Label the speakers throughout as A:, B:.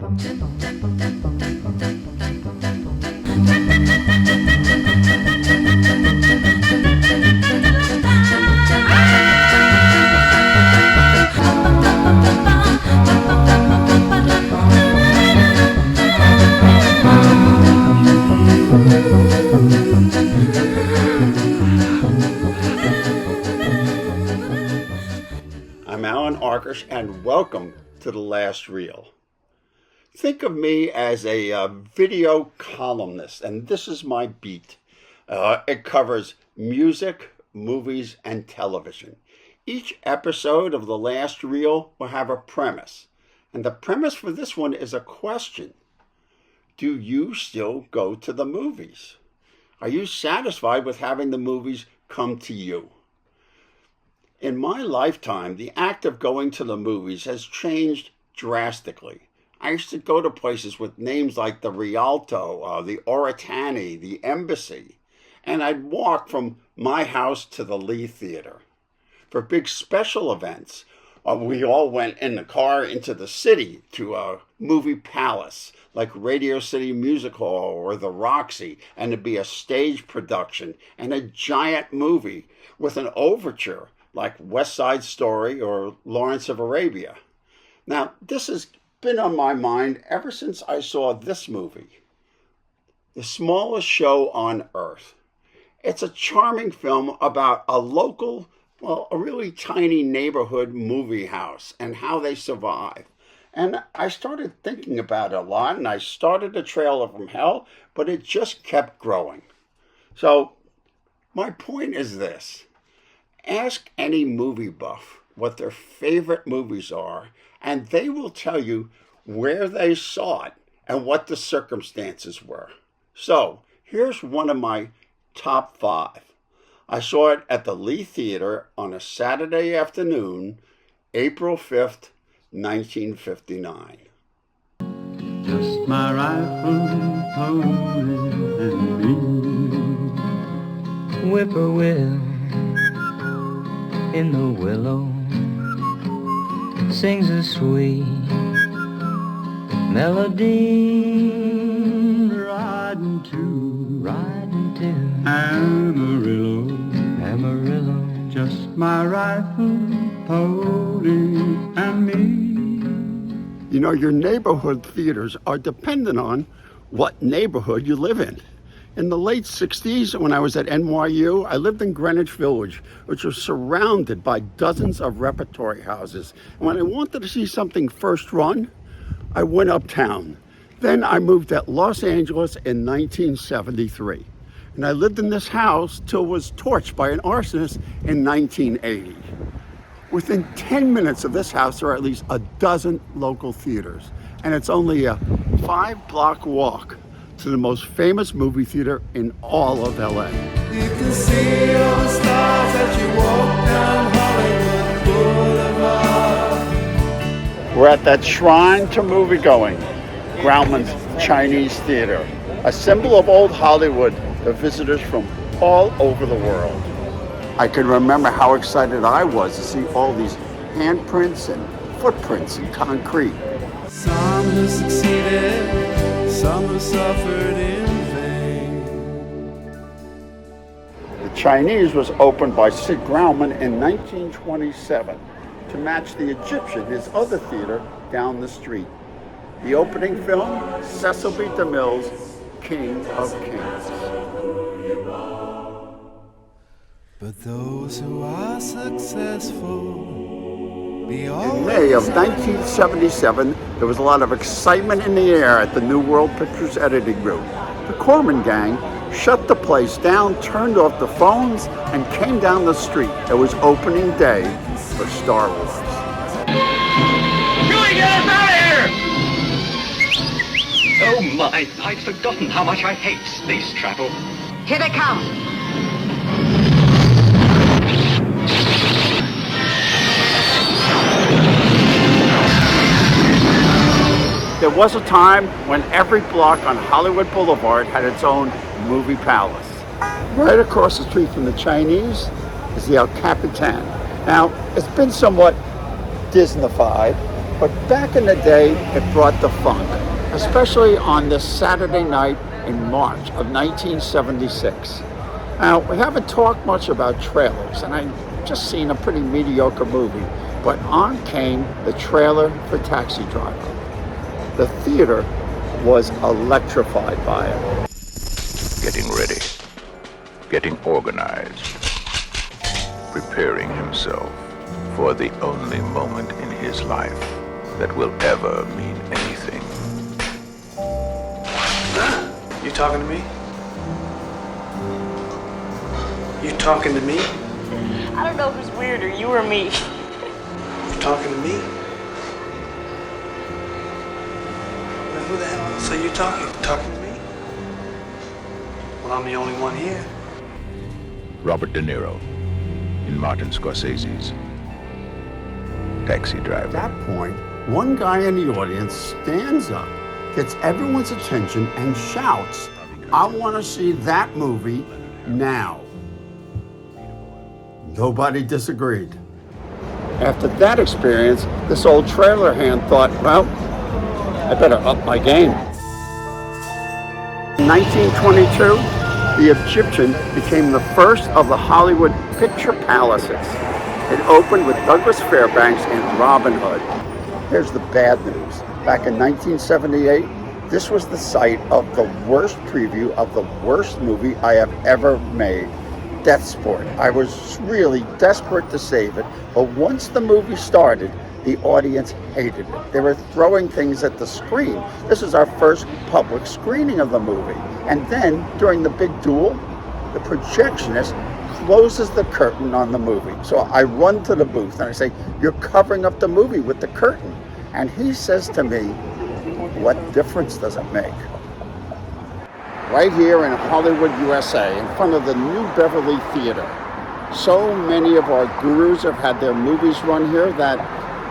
A: I'm Allan Arkush, and welcome to The Last Reel. Think of me as a video columnist, and this is my beat. It covers music, movies, and television. Each episode of The Last Reel will have a premise, and the premise for this one is a question. Do you still go to the movies? Are you satisfied with having the movies come to you? In my lifetime, the act of going to the movies has changed drastically. I used to go to places with names like the Rialto, the Oritani, the Embassy, and I'd walk from my house to the Lee Theater. For big special events, we all went in the car into the city to a movie palace like Radio City Music Hall or the Roxy, and it'd be a stage production and a giant movie with an overture like West Side Story or Lawrence of Arabia. Now, this has been on my mind ever since I saw this movie, The Smallest Show on Earth. It's a charming film about a local, a really tiny neighborhood movie house and how they survive. And I started thinking about it a lot, and I started a trailer from hell, but it just kept growing. So my point is this. Ask any movie buff what their favorite movies are, and they will tell you where they saw it and what the circumstances were. So, here's one of my top 5. I saw it at the Lee Theater on a Saturday afternoon, April 5th, 1959.
B: Just my rifle, pony, and me.
C: Whippoorwill in the willow sings a sweet melody,
B: Riding to
C: Amarillo,
B: Amarillo. Just my rifle, pony, and me.
A: You know, your neighborhood theaters are dependent on what neighborhood you live in. In the late 60s, when I was at NYU, I lived in Greenwich Village, which was surrounded by dozens of repertory houses. And when I wanted to see something first run, I went uptown. Then I moved to Los Angeles in 1973. And I lived in this house till it was torched by an arsonist in 1980. Within 10 minutes of this house, there are at least a dozen local theaters. And it's only a 5-block walk to the most famous movie theater in all of LA.
D: You can see all the stars as you walk down Hollywood Boulevard.
A: We're at that shrine to moviegoing, Grauman's Chinese Theater, a symbol of old Hollywood to visitors from all over the world. I can remember how excited I was to see all these handprints and footprints in concrete.
D: Some have succeeded, some have suffered in vain.
A: The Chinese was opened by Sid Grauman in 1927 to match the Egyptian, his other theater, down the street. The opening film, Cecil B. DeMille's King of Kings.
D: But those who are successful be always.
A: In May of 1977, there was a lot of excitement in the air at the New World Pictures editing room. The Corman gang shut the place down, turned off the phones, and came down the street. It was opening day for Star Wars.
E: Julie, get us out of here! Oh my, I'd forgotten how much I hate space travel.
F: Here they come.
A: There was a time when every block on Hollywood Boulevard had its own movie palace. Right across the street from the Chinese is the El Capitan. Now, it's been somewhat Disneyfied, But back in the day, it brought the funk, especially on this Saturday night in March of 1976. Now, we haven't talked much about trailers, and I've just seen a pretty mediocre movie, but on came the trailer for Taxi Driver. The theater was electrified by it.
F: Getting ready, getting organized, preparing himself for the only moment in his life that will ever mean anything.
G: You talking to me? You talking to me?
H: I don't know who's weirder, you or me.
G: You talking to me? Well, who the hell else are you talking? Talking to me? Well, I'm the only one here.
F: Robert De Niro in Martin Scorsese's Taxi Driver.
A: At that point, one guy in the audience stands up, gets everyone's attention, and shouts, "I want to see that movie now." Nobody disagreed. After that experience, this old trailer hand thought, well, I better up my game. In 1922, the Egyptian became the first of the Hollywood picture palaces. It opened with Douglas Fairbanks and Robin Hood. Here's the bad news. Back in 1978, this was the site of the worst preview of the worst movie I have ever made, Death Sport. I was really desperate to save it, but once the movie started, the audience hated it. They were throwing things at the screen. This is our first public screening of the movie. And then, during the big duel, the projectionist closes the curtain on the movie. So I run to the booth and I say, "You're covering up the movie with the curtain." And he says to me, "What difference does it make?" Right here in Hollywood, USA, in front of the new Beverly Theater. So many of our gurus have had their movies run here that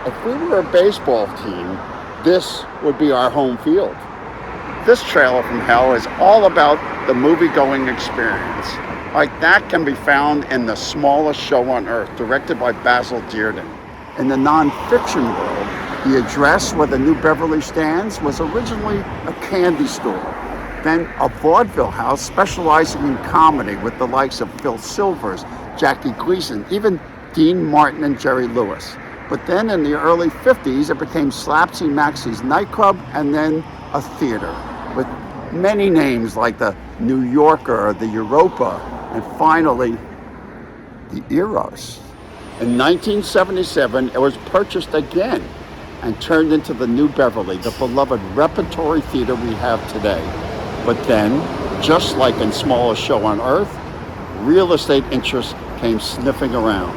A: if we were a baseball team, this would be our home field. This trailer from hell is all about the movie-going experience. Like that can be found in The Smallest Show on Earth, directed by Basil Dearden. In the non-fiction world, the address where the new Beverly stands was originally a candy store, then a vaudeville house specializing in comedy with the likes of Phil Silvers, Jackie Gleason, even Dean Martin and Jerry Lewis. But then in the early 50s, it became Slapsy Maxie's nightclub and then a theater with many names like the New Yorker, the Europa, and finally, the Eros. In 1977, it was purchased again and turned into the New Beverly, the beloved repertory theater we have today. But then, just like in Smallest Show on Earth, real estate interests came sniffing around.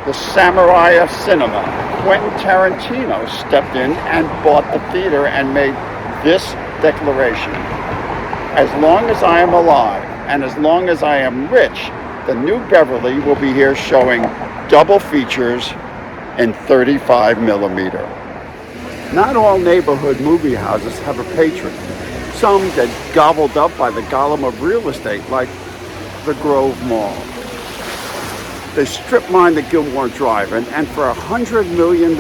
A: The Samurai of Cinema, Quentin Tarantino, stepped in and bought the theater and made this declaration: "As long as I am alive and as long as I am rich, the New Beverly will be here showing double features in 35 millimeter. Not all neighborhood movie houses have a patron. Some get gobbled up by the golem of real estate, like the Grove Mall. They strip mined the Gilmore Drive, and for $100 million,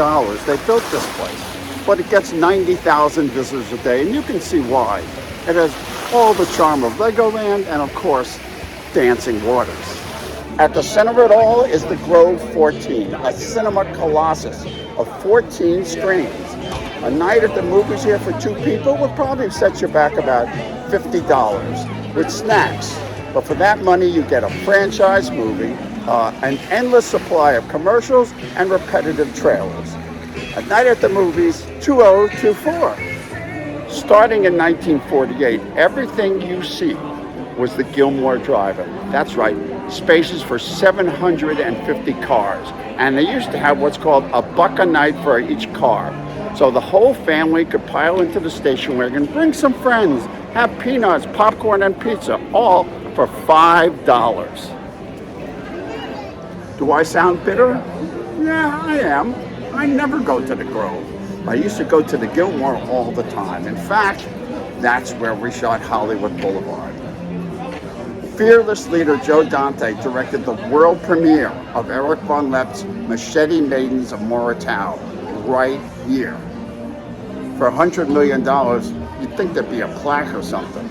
A: they built this place. But it gets 90,000 visitors a day, and you can see why. It has all the charm of Legoland and, of course, dancing waters. At the center of it all is the Grove 14, a cinema colossus of 14 screens. A night at the movies here for two people would probably set you back about $50 with snacks. But for that money, you get a franchise movie, an endless supply of commercials, and repetitive trailers. A night at the movies, 2024. Starting in 1948, everything you see was the Gilmore Drive-In. That's right, spaces for 750 cars. And they used to have what's called $1 a night for each car. So the whole family could pile into the station wagon, bring some friends, have peanuts, popcorn, and pizza, all for $5. Do I sound bitter? Yeah, I am. I never go to the Grove. I used to go to the Gilmore all the time. In fact, that's where we shot Hollywood Boulevard. Fearless leader Joe Dante directed the world premiere of Eric Von Lept's Machete Maidens of Morital right here. For $100 million, you'd think there'd be a plaque or something.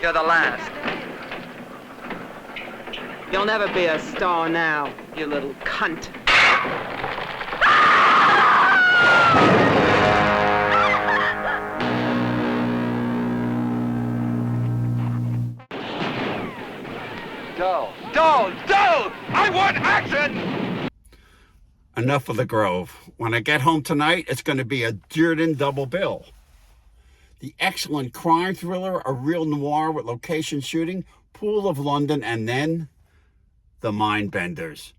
I: You're the last.
J: You'll never be a star now, you little cunt.
I: Don't! I want action!
A: Enough of the Grove. When I get home tonight, it's going to be a Dearden double bill. The excellent crime thriller, a real noir with location shooting, Pool of London, and then The Mindbenders.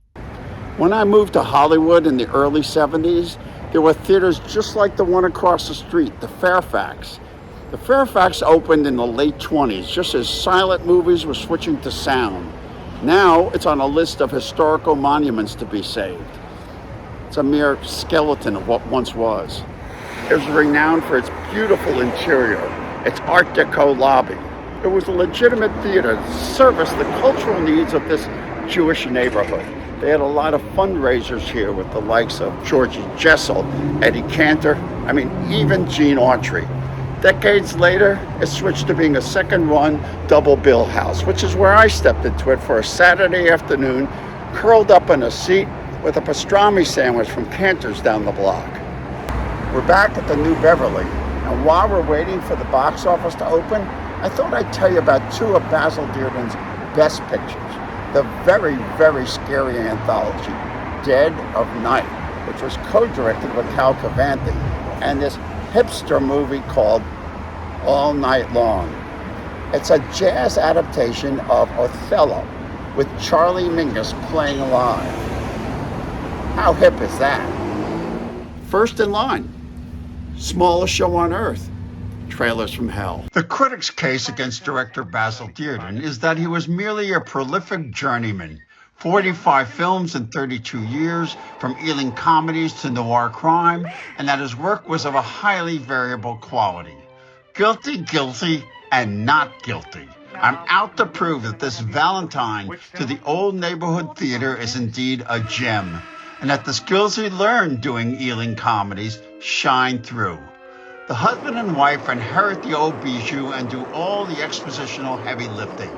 A: When I moved to Hollywood in the early 70s, there were theaters just like the one across the street, the Fairfax. The Fairfax opened in the late 20s, just as silent movies were switching to sound. Now it's on a list of historical monuments to be saved. It's a mere skeleton of what once was. It was renowned for its beautiful interior, its Art Deco lobby. It was a legitimate theater that serviced the cultural needs of this Jewish neighborhood. They had a lot of fundraisers here with the likes of Georgie Jessel, Eddie Cantor, even Gene Autry. Decades later, it switched to being a second-run double bill house, which is where I stepped into it for a Saturday afternoon, curled up in a seat with a pastrami sandwich from Cantor's down the block. We're back at the new Beverly, and while we're waiting for the box office to open, I thought I'd tell you about two of Basil Dearden's best pictures. The very, very scary anthology, Dead of Night, which was co-directed with Cal Cavanti, and this hipster movie called All Night Long. It's a jazz adaptation of Othello with Charlie Mingus playing live. How hip is that? First in line, smallest show on earth, Trailers from Hell. The critics' case against director Basil Dearden is that he was merely a prolific journeyman. 45 films in 32 years, from Ealing comedies to noir crime, and that his work was of a highly variable quality. Guilty, and not guilty. I'm out to prove that this Valentine to the old neighborhood theater is indeed a gem, and that the skills he learned doing Ealing comedies shine through. The husband and wife inherit the old bijou and do all the expositional heavy lifting.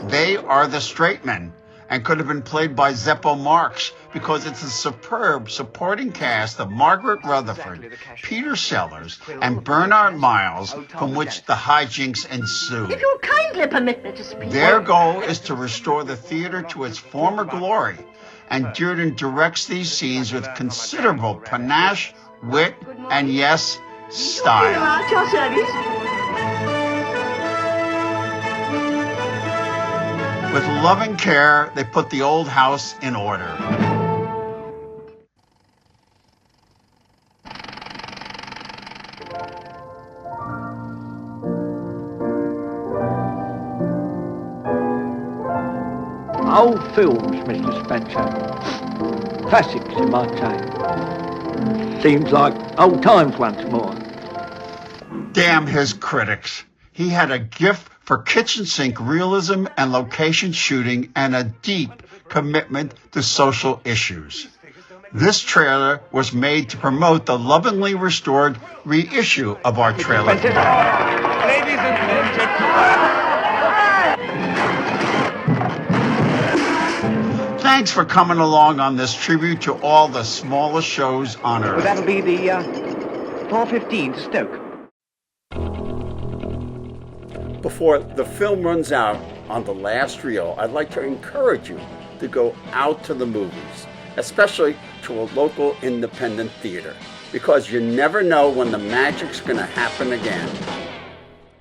A: They are the straight men, and could have been played by Zeppo Marx, because it's a superb supporting cast of Margaret Rutherford, Peter Sellers, and Bernard Miles, from which the hijinks ensue.
H: If you'll kindly permit me to speak.
A: Their goal is to restore the theater to its former glory, and Dearden directs these scenes with considerable panache, wit, and yes, style.
H: At your service.
A: With loving care, they put the old house in order.
K: Old films, Mr. Spencer. Classics, you might say. Seems like old times once more.
A: Damn his critics. He had a gift for kitchen sink realism and location shooting, and a deep commitment to social issues. This trailer was made to promote the lovingly restored reissue of our trailer.
I: Ladies and gentlemen.
A: Thanks for coming along on this tribute to all the smallest shows on earth.
K: Well, that'll be the 4:15 to Stoke.
A: Before the film runs out on the last reel, I'd like to encourage you to go out to the movies, especially to a local independent theater, because you never know when the magic's going to happen again.